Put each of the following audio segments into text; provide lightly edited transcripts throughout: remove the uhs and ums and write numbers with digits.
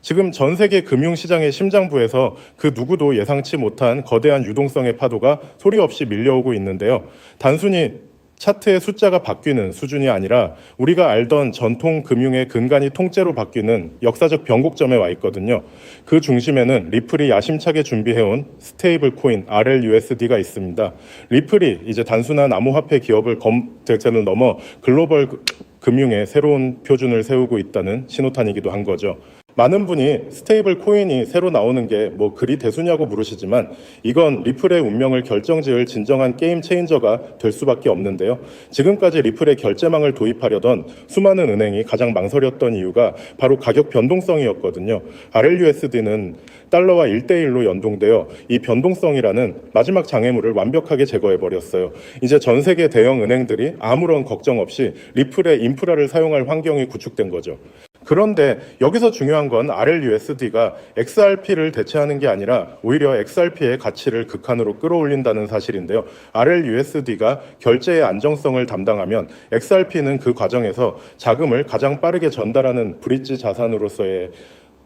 지금 전 세계 금융시장의 심장부에서 그 누구도 예상치 못한 거대한 유동성의 파도가 소리 없이 밀려오고 있는데요. 단순히 차트의 숫자가 바뀌는 수준이 아니라 우리가 알던 전통 금융의 근간이 통째로 바뀌는 역사적 변곡점에 와 있거든요. 그 중심에는 리플이 야심차게 준비해온 스테이블 코인 RLUSD가 있습니다. 리플이 이제 단순한 암호화폐 기업을 대체를 넘어 글로벌 금융의 새로운 표준을 세우고 있다는 신호탄이기도 한 거죠. 많은 분이 스테이블 코인이 새로 나오는 게 뭐 그리 대수냐고 물으시지만 이건 리플의 운명을 결정지을 진정한 게임 체인저가 될 수밖에 없는데요. 지금까지 리플의 결제망을 도입하려던 수많은 은행이 가장 망설였던 이유가 바로 가격 변동성이었거든요. RLUSD는 달러와 1대1로 연동되어 이 변동성이라는 마지막 장애물을 완벽하게 제거해버렸어요. 이제 전 세계 대형 은행들이 아무런 걱정 없이 리플의 인프라를 사용할 환경이 구축된 거죠. 그런데 여기서 중요한 건 RLUSD가 XRP를 대체하는 게 아니라 오히려 XRP의 가치를 극한으로 끌어올린다는 사실인데요. RLUSD가 결제의 안정성을 담당하면 XRP는 그 과정에서 자금을 가장 빠르게 전달하는 브릿지 자산으로서의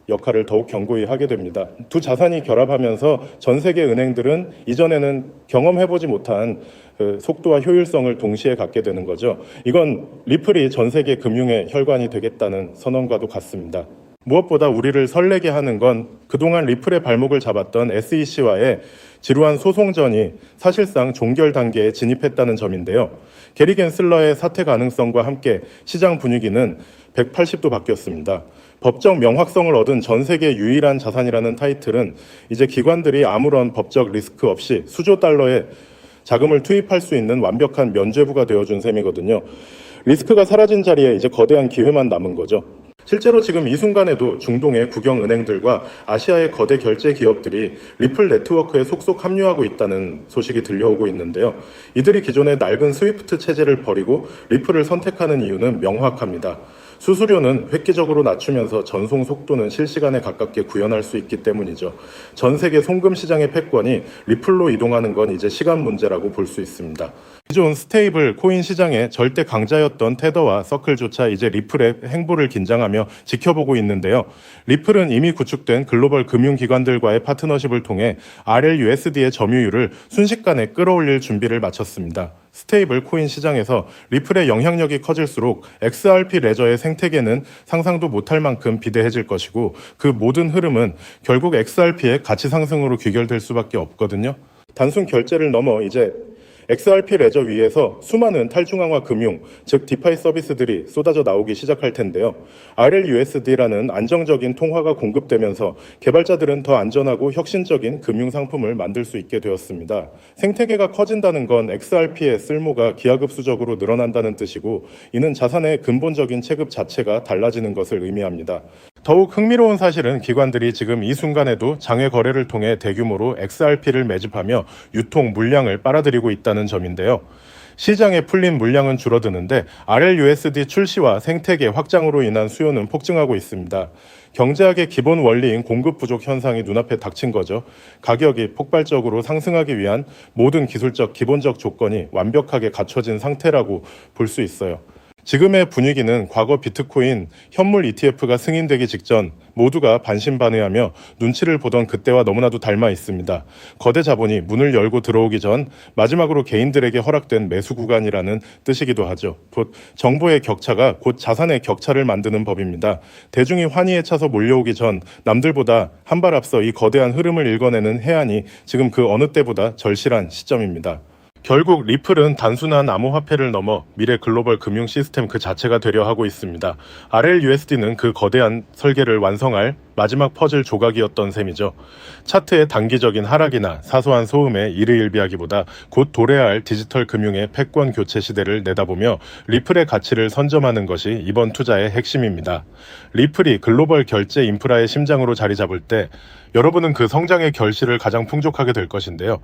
역할을 더욱 견고히 하게 됩니다. 두 자산이 결합하면서 전 세계 은행들은 이전에는 경험해보지 못한 속도와 효율성을 동시에 갖게 되는 거죠. 이건 리플이 전 세계 금융의 혈관이 되겠다는 선언과도 같습니다. 무엇보다 우리를 설레게 하는 건 그동안 리플의 발목을 잡았던 SEC와의 지루한 소송전이 사실상 종결 단계에 진입했다는 점인데요. 게리 겐슬러의 사퇴 가능성과 함께 시장 분위기는 180도 바뀌었습니다. 법적 명확성을 얻은 전 세계 유일한 자산이라는 타이틀은 이제 기관들이 아무런 법적 리스크 없이 수조 달러의 자금을 투입할 수 있는 완벽한 면죄부가 되어준 셈이거든요. 리스크가 사라진 자리에 이제 거대한 기회만 남은 거죠. 실제로 지금 이 순간에도 중동의 국영 은행들과 아시아의 거대 결제 기업들이 리플 네트워크에 속속 합류하고 있다는 소식이 들려오고 있는데요. 이들이 기존의 낡은 스위프트 체제를 버리고 리플을 선택하는 이유는 명확합니다. 수수료는 획기적으로 낮추면서 전송 속도는 실시간에 가깝게 구현할 수 있기 때문이죠. 전 세계 송금 시장의 패권이 리플로 이동하는 건 이제 시간 문제라고 볼 수 있습니다. 기존 스테이블 코인 시장의 절대 강자였던 테더와 서클조차 이제 리플의 행보를 긴장하며 지켜보고 있는데요. 리플은 이미 구축된 글로벌 금융기관들과의 파트너십을 통해 RLUSD의 점유율을 순식간에 끌어올릴 준비를 마쳤습니다. 스테이블 코인 시장에서 리플의 영향력이 커질수록 XRP 레저의 생태계는 상상도 못할 만큼 비대해질 것이고 그 모든 흐름은 결국 XRP의 가치 상승으로 귀결될 수밖에 없거든요. 단순 결제를 넘어 이제 XRP 레저 위에서 수많은 탈중앙화 금융, 즉 디파이 서비스들이 쏟아져 나오기 시작할 텐데요. RLUSD라는 안정적인 통화가 공급되면서 개발자들은 더 안전하고 혁신적인 금융 상품을 만들 수 있게 되었습니다. 생태계가 커진다는 건 XRP의 쓸모가 기하급수적으로 늘어난다는 뜻이고 이는 자산의 근본적인 체급 자체가 달라지는 것을 의미합니다. 더욱 흥미로운 사실은 기관들이 지금 이 순간에도 장외 거래를 통해 대규모로 XRP를 매집하며 유통 물량을 빨아들이고 있다는 점인데요. 시장에 풀린 물량은 줄어드는데 RLUSD 출시와 생태계 확장으로 인한 수요는 폭증하고 있습니다. 경제학의 기본 원리인 공급 부족 현상이 눈앞에 닥친 거죠. 가격이 폭발적으로 상승하기 위한 모든 기술적 기본적 조건이 완벽하게 갖춰진 상태라고 볼 수 있어요. 지금의 분위기는 과거 비트코인 현물 ETF가 승인되기 직전 모두가 반신반의하며 눈치를 보던 그때와 너무나도 닮아 있습니다. 거대 자본이 문을 열고 들어오기 전 마지막으로 개인들에게 허락된 매수 구간이라는 뜻이기도 하죠. 곧 정보의 격차가 곧 자산의 격차를 만드는 법입니다. 대중이 환희에 차서 몰려오기 전 남들보다 한 발 앞서 이 거대한 흐름을 읽어내는 해안이 지금 그 어느 때보다 절실한 시점입니다. 결국 리플은 단순한 암호화폐를 넘어 미래 글로벌 금융 시스템 그 자체가 되려 하고 있습니다. RLUSD는 그 거대한 설계를 완성할 마지막 퍼즐 조각이었던 셈이죠. 차트의 단기적인 하락이나 사소한 소음에 일희일비하기보다 곧 도래해야 할 디지털 금융의 패권 교체 시대를 내다보며 리플의 가치를 선점하는 것이 이번 투자의 핵심입니다. 리플이 글로벌 결제 인프라의 심장으로 자리 잡을 때 여러분은 그 성장의 결실을 가장 풍족하게 될 것인데요.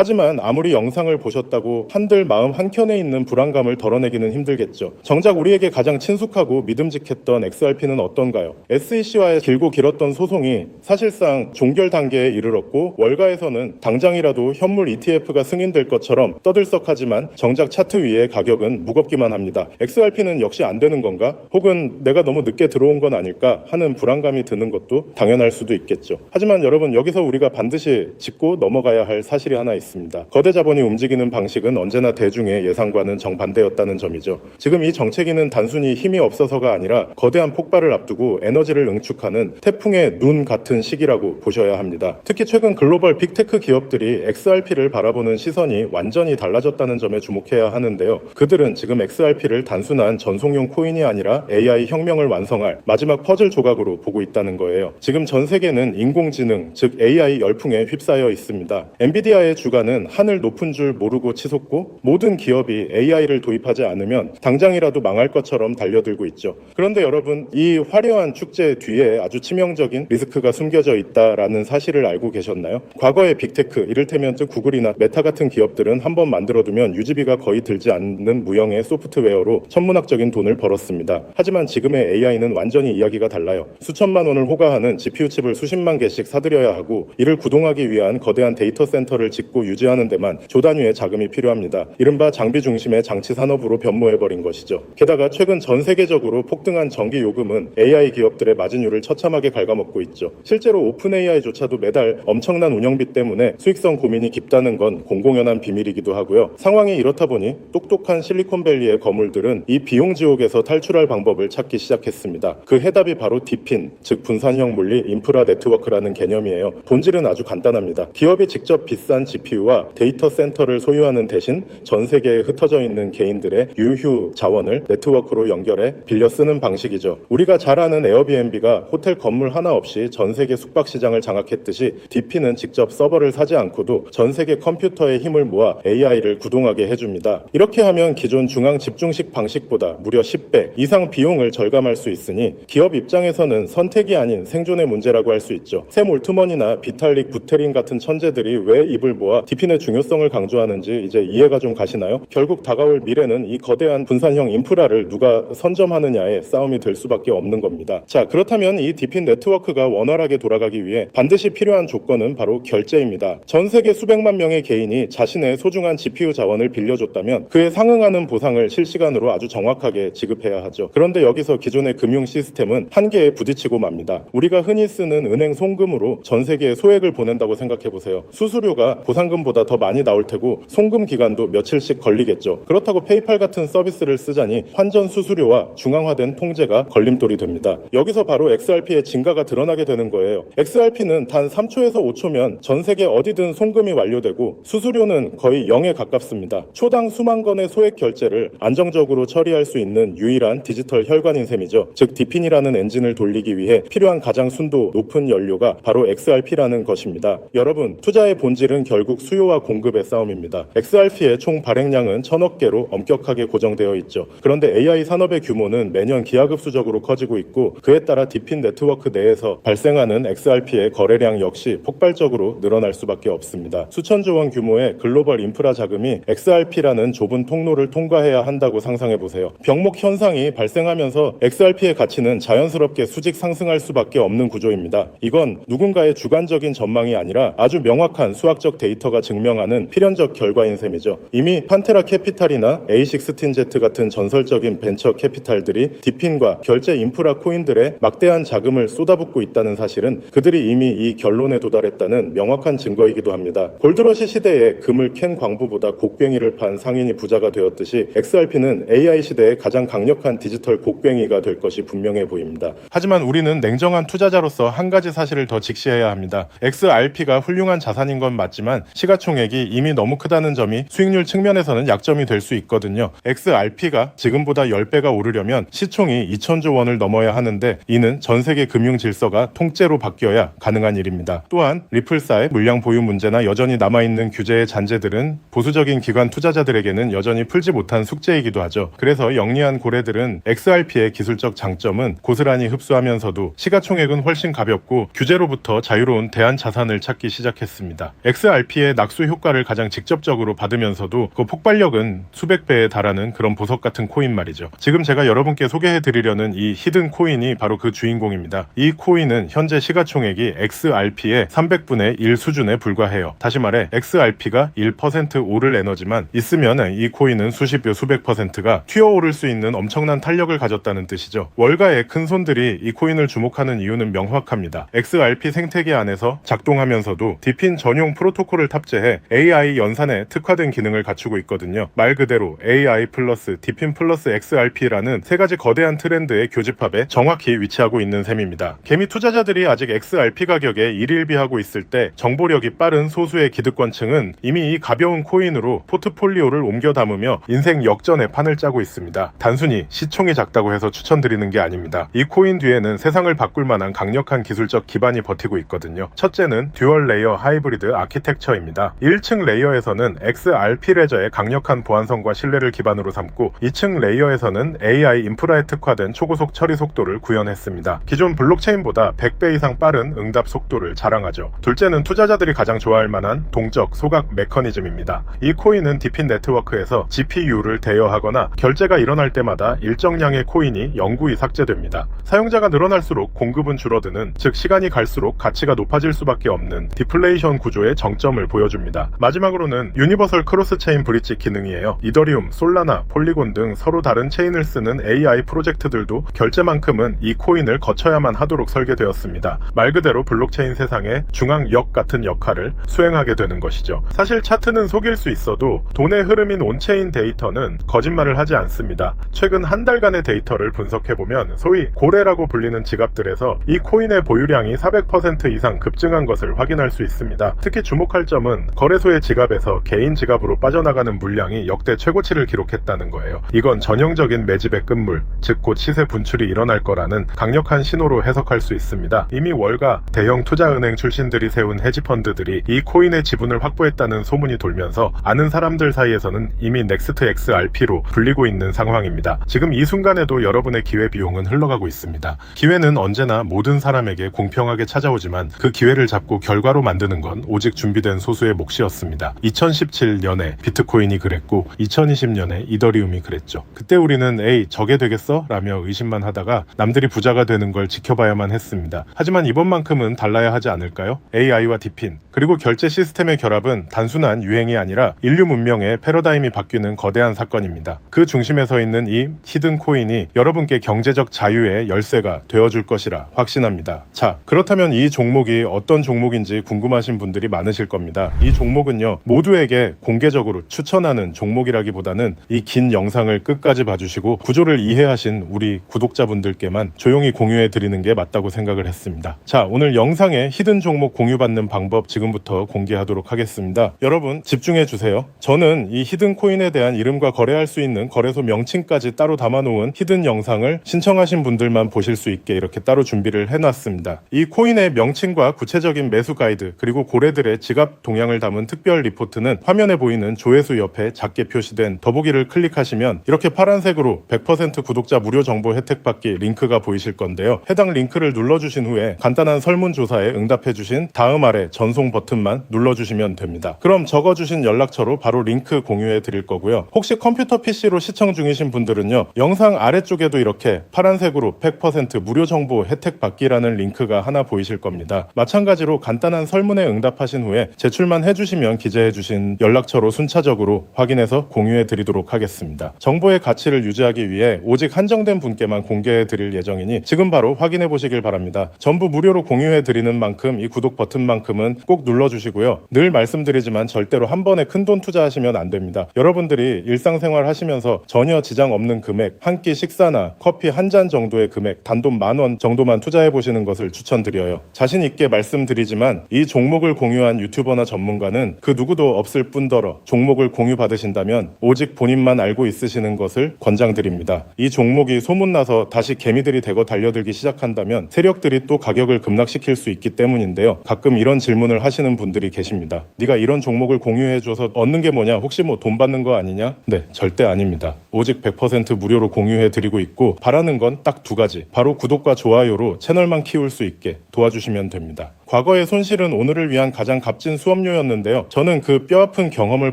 하지만 아무리 영상을 보셨다고 한들 마음 한켠에 있는 불안감을 덜어내기는 힘들겠죠. 정작 우리에게 가장 친숙하고 믿음직했던 XRP는 어떤가요? SEC와의 길고 길었던 소송이 사실상 종결 단계에 이르렀고 월가에서는 당장이라도 현물 ETF가 승인될 것처럼 떠들썩하지만 정작 차트 위의 가격은 무겁기만 합니다. XRP는 역시 안 되는 건가? 혹은 내가 너무 늦게 들어온 건 아닐까 하는 불안감이 드는 것도 당연할 수도 있겠죠. 하지만 여러분, 여기서 우리가 반드시 짚고 넘어가야 할 사실이 하나 있습니다. 거대 자본이 움직이는 방식은 언제나 대중의 예상과는 정반대였다는 점이죠. 지금 이 정체기는 단순히 힘이 없어서가 아니라 거대한 폭발을 앞두고 에너지를 응축하는 태풍의 눈 같은 시기라고 보셔야 합니다. 특히 최근 글로벌 빅테크 기업들이 XRP를 바라보는 시선이 완전히 달라졌다는 점에 주목해야 하는데요. 그들은 지금 XRP를 단순한 전송용 코인이 아니라 AI 혁명을 완성할 마지막 퍼즐 조각으로 보고 있다는 거예요. 지금 전 세계는 인공지능, 즉 AI 열풍에 휩싸여 있습니다. 엔비디아의 주가는 하늘 높은 줄 모르고 치솟고 모든 기업이 AI를 도입하지 않으면 당장이라도 망할 것처럼 달려들고 있죠. 그런데 여러분, 이 화려한 축제 뒤에 아주 치명적인 리스크가 숨겨져 있다라는 사실을 알고 계셨나요? 과거의 빅테크, 이를테면 구글이나 메타 같은 기업들은 한번 만들어두면 유지비가 거의 들지 않는 무형의 소프트웨어로 천문학적인 돈을 벌었습니다. 하지만 지금의 AI는 완전히 이야기가 달라요. 수천만 원을 호가하는 GPU 칩을 수십만 개씩 사들여야 하고 이를 구동하기 위한 거대한 데이터 센터를 짓고 유지하는 데만 조단위의 자금이 필요합니다. 이른바 장비 중심의 장치 산업으로 변모해버린 것이죠. 게다가 최근 전 세계적으로 폭등한 전기 요금은 AI 기업들의 마진율을 처참하게 갉아먹고 있죠. 실제로 오픈 AI조차도 매달 엄청난 운영비 때문에 수익성 고민이 깊다는 건 공공연한 비밀이기도 하고요. 상황이 이렇다 보니 똑똑한 실리콘밸리의 거물들은 이 비용 지옥에서 탈출할 방법을 찾기 시작했습니다. 그 해답이 바로 디핀, 즉 분산형 물리 인프라 네트워크라는 개념이에요. 본질은 아주 간단합니다. 기업이 직접 비싼 GPU와 데이터 센터를 소유하는 대신 전 세계에 흩어져 있는 개인들의 유휴 자원을 네트워크로 연결해 빌려 쓰는 방식이죠. 우리가 잘 아는 에어비앤비가 호텔 건물 하나 없이 전 세계 숙박 시장을 장악했듯이 디핀은 직접 서버를 사지 않고도 전 세계 컴퓨터의 힘을 모아 AI를 구동하게 해줍니다. 이렇게 하면 기존 중앙 집중식 방식보다 무려 10배 이상 비용을 절감할 수 있으니 기업 입장에서는 선택이 아닌 생존의 문제라고 할 수 있죠. 샘 올트먼이나 비탈릭 부테린 같은 천재들이 왜 입을 모아 디핀의 중요성을 강조하는지 이제 이해가 좀 가시나요? 결국 다가올 미래는 이 거대한 분산형 인프라를 누가 선점하느냐의 싸움이 될 수밖에 없는 겁니다. 자, 그렇다면 이 디핀 네트워크가 원활하게 돌아가기 위해 반드시 필요한 조건은 바로 결제입니다. 전 세계 수백만 명의 개인이 자신의 소중한 GPU 자원을 빌려줬다면 그에 상응하는 보상을 실시간으로 아주 정확하게 지급해야 하죠. 그런데 여기서 기존의 금융 시스템은 한계에 부딪히고 맙니다. 우리가 흔히 쓰는 은행 송금으로 전 세계에 소액을 보낸다고 생각해보세요. 수수료가 보상금보다 더 많이 나올 테고 송금 기간도 며칠씩 걸리겠죠. 그렇다고 페이팔 같은 서비스를 쓰자니 환전 수수료와 중앙화된 통제가 걸림돌이 됩니다. 여기서 바로 XRP의 진가가 드러나게 되는 거예요. XRP는 단 3초에서 5초면 전 세계 어디든 송금이 완료되고 수수료는 거의 0에 가깝습니다. 초당 수만 건의 소액 결제를 안정적으로 처리할 수 있는 유일한 디지털 혈관인 셈이죠. 즉 디핀이라는 엔진을 돌리기 위해 필요한 가장 순도 높은 연료가 바로 XRP라는 것입니다. 여러분, 투자의 본질은 결국 수요와 공급의 싸움입니다. XRP의 총 발행량은 1000억 개로 엄격하게 고정되어 있죠. 그런데 AI 산업의 규모는 매년 기하급수적으로 커지고 있고 그에 따라 디핀 네트워크 내에서 발생하는 XRP의 거래량 역시 폭발적으로 늘어날 수밖에 없습니다. 수천조 원 규모의 글로벌 인프라 자금이 XRP라는 좁은 통로를 통과해야 한다고 상상해보세요. 병목 현상이 발생하면서 XRP의 가치는 자연스럽게 수직 상승할 수밖에 없는 구조입니다. 이건 누군가의 주관적인 전망이 아니라 아주 명확한 수학적 데이터가 증명하는 필연적 결과인 셈이죠. 이미 판테라 캐피탈이나 A16Z 같은 전설적인 벤처 캐피탈들이 디핀과 결제 인프라 코인들의 막대한 자금을 쏟아붓고 있다는 사실은 그들이 이미 이 결론에 도달했다는 명확한 증거이기도 합니다. 골드러시 시대에 금을 캔 광부보다 곡괭이를 판 상인이 부자가 되었듯이 XRP는 AI 시대의 가장 강력한 디지털 곡괭이가 될 것이 분명해 보입니다. 하지만 우리는 냉정한 투자자로서 한 가지 사실을 더 직시해야 합니다. XRP가 훌륭한 자산인 건 맞지만 시가총액이 이미 너무 크다는 점이 수익률 측면에서는 약점이 될 수 있거든요. XRP가 지금보다 10배가 오르려면 시총이 2000조 원을 넘어야 하는데 이는 전 세계 금융 질서가 통째로 바뀌어야 가능한 일입니다. 또한 리플사의 물량 보유 문제나 여전히 남아있는 규제의 잔재들은 보수적인 기관 투자자들에게는 여전히 풀지 못한 숙제이기도 하죠. 그래서 영리한 고래들은 XRP의 기술적 장점은 고스란히 흡수하면서도 시가총액은 훨씬 가볍고 규제로부터 자유로운 대안 자산을 찾기 시작했습니다. XRP의 XRP의 낙수 효과를 가장 직접적으로 받으면서도 그 폭발력은 수백 배에 달하는 그런 보석 같은 코인 말이죠. 지금 제가 여러분께 소개해드리려는 이 히든 코인이 바로 그 주인공입니다. 이 코인은 현재 시가총액이 XRP의 300분의 1 수준에 불과해요. 다시 말해 XRP가 1% 오를 에너지만 있으면 이 코인은 수십여 수백 %가 튀어오를 수 있는 엄청난 탄력을 가졌다는 뜻이죠. 월가의 큰 손들이 이 코인을 주목하는 이유는 명확합니다. XRP 생태계 안에서 작동하면서도 디핀 전용 프로토콜을 탑재해 AI 연산에 특화된 기능을 갖추고 있거든요. 말 그대로 AI 플러스 디핀 플러스 XRP라는 세 가지 거대한 트렌드의 교집합에 정확히 위치하고 있는 셈입니다. 개미 투자자들이 아직 XRP 가격에 일일비하고 있을 때 정보력이 빠른 소수의 기득권층은 이미 이 가벼운 코인으로 포트폴리오를 옮겨 담으며 인생 역전의 판을 짜고 있습니다. 단순히 시총이 작다고 해서 추천드리는 게 아닙니다. 이 코인 뒤에는 세상을 바꿀 만한 강력한 기술적 기반이 버티고 있거든요. 첫째는 듀얼 레이어 하이브리드 아키텍처입니다. 1층 레이어에서는 XRP 레저의 강력한 보안성과 신뢰를 기반으로 삼고 2층 레이어에서는 AI 인프라에 특화된 초고속 처리 속도를 구현했습니다. 기존 블록체인보다 100배 이상 빠른 응답 속도를 자랑하죠. 둘째는 투자자들이 가장 좋아할 만한 동적 소각 메커니즘입니다. 이 코인은 디핀 네트워크에서 GPU를 대여하거나 결제가 일어날 때마다 일정량의 코인이 영구히 삭제됩니다. 사용자가 늘어날수록 공급은 줄어드는, 즉 시간이 갈수록 가치가 높아질 수밖에 없는 디플레이션 구조의 정점을 보여줍니다. 마지막으로는 유니버설 크로스 체인 브릿지 기능이에요. 이더리움, 솔라나, 폴리곤 등 서로 다른 체인을 쓰는 AI 프로젝트들도 결제만큼은 이 코인을 거쳐야만 하도록 설계되었습니다. 말 그대로 블록체인 세상의 중앙역 같은 역할을 수행하게 되는 것이죠. 사실 차트는 속일 수 있어도 돈의 흐름인 온체인 데이터는 거짓말을 하지 않습니다. 최근 한 달간의 데이터를 분석해보면 소위 고래라고 불리는 지갑들에서 이 코인의 보유량이 400% 이상 급증한 것을 확인할 수 있습니다. 특히 주목할 점은 거래소의 지갑에서 개인 지갑으로 빠져나가는 물량이 역대 최고치를 기록했다는 거예요. 이건 전형적인 매집의 끝물, 즉 곧 시세 분출이 일어날 거라는 강력한 신호로 해석할 수 있습니다. 이미 월가 대형 투자은행 출신들이 세운 헤지펀드들이 이 코인의 지분을 확보했다는 소문이 돌면서 아는 사람들 사이에서는 이미 넥스트 XRP로 불리고 있는 상황입니다. 지금 이 순간에도 여러분의 기회비용은 흘러가고 있습니다. 기회는 언제나 모든 사람에게 공평하게 찾아오지만 그 기회를 잡고 결과로 만드는 건 오직 준비된 소수의 몫이었습니다. 2017년에 비트코인이 그랬고 2020년에 이더리움이 그랬죠. 그때 우리는 에이 저게 되겠어? 라며 의심만 하다가 남들이 부자가 되는 걸 지켜봐야만 했습니다. 하지만 이번만큼은 달라야 하지 않을까요? AI와 디핀 그리고 결제 시스템의 결합은 단순한 유행이 아니라 인류 문명의 패러다임이 바뀌는 거대한 사건입니다. 그 중심에 서 있는 이 히든 코인이 여러분께 경제적 자유의 열쇠가 되어줄 것이라 확신합니다. 자, 그렇다면 이 종목이 어떤 종목인지 궁금하신 분들이 많으실 겁니다. 이 종목은요, 모두에게 공개적으로 추천하는 종목이라기보다는 이 긴 영상을 끝까지 봐주시고 구조를 이해하신 우리 구독자분들께만 조용히 공유해 드리는 게 맞다고 생각을 했습니다. 자, 오늘 영상의 히든 종목 공유받는 방법 지금부터 공개하도록 하겠습니다. 여러분 집중해 주세요. 저는 이 히든 코인에 대한 이름과 거래할 수 있는 거래소 명칭까지 따로 담아놓은 히든 영상을 신청하신 분들만 보실 수 있게 이렇게 따로 준비를 해놨습니다. 이 코인의 명칭과 구체적인 매수 가이드 그리고 고래들의 지갑 동향을 담은 특별 리포트는 화면에 보이는 조회수 옆에 작게 표시된 더보기를 클릭하시면 이렇게 파란색으로 100% 구독자 무료 정보 혜택 받기 링크가 보이실 건데요. 해당 링크를 눌러주신 후에 간단한 설문조사에 응답해주신 다음 아래 전송 버튼만 눌러주시면 됩니다. 그럼 적어주신 연락처로 바로 링크 공유해 드릴 거고요. 혹시 컴퓨터 PC로 시청 중이신 분들은요, 영상 아래쪽에도 이렇게 파란색으로 100% 무료 정보 혜택 받기라는 링크가 하나 보이실 겁니다. 마찬가지로 간단한 설문에 응답하신 후에 제출만 해주시면 기재해주신 연락처로 순차적으로 확인해서 공유해 드리도록 하겠습니다. 정보의 가치를 유지하기 위해 오직 한정된 분께만 공개해 드릴 예정이니 지금 바로 확인해 보시길 바랍니다. 전부 무료로 공유해 드리는 만큼 이 구독 버튼만큼은 꼭 눌러주시고요. 늘 말씀드리지만 절대로 한 번에 큰돈 투자하시면 안 됩니다. 여러분들이 일상생활 하시면서 전혀 지장 없는 금액, 한 끼 식사나 커피 한 잔 정도의 금액, 단돈 10,000원 정도만 투자해 보시는 것을 추천드려요. 자신 있게 말씀드리지만 이 종목을 공유한 유튜버나 전문가는 그 누구도 없을 뿐더러 종목을 공유 받으신다면 오직 본인만 알고 있으시는 것을 권장드립니다. 이 종목이 소문나서 다시 개미들이 대거 달려들기 시작한다면 세력들이 또 가격을 급락시킬 수 있기 때문인데요. 가끔 이런 질문을 하시는 분들이 계십니다. 네가 이런 종목을 공유해줘서 얻는 게 뭐냐? 혹시 뭐 돈 받는 거 아니냐? 네, 절대 아닙니다. 오직 100% 무료로 공유해드리고 있고 바라는 건 딱 두 가지. 바로 구독과 좋아요로 채널만 키울 수 있게 도와주시면 됩니다. 과거의 손실은 오늘을 위한 가장 값진 수업료였는데요. 저는 그 뼈아픈 경험을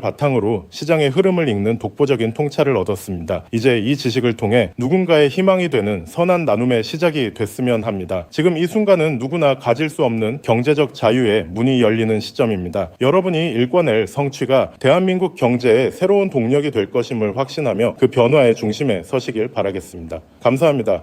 바탕으로 시장의 흐름을 읽는 독보적인 통찰을 얻었습니다. 이제 이 지식을 통해 누군가의 희망이 되는 선한 나눔의 시작이 됐으면 합니다. 지금 이 순간은 누구나 가질 수 없는 경제적 자유의 문이 열리는 시점입니다. 여러분이 읽어낼 성취가 대한민국 경제의 새로운 동력이 될 것임을 확신하며 그 변화의 중심에 서시길 바라겠습니다. 감사합니다.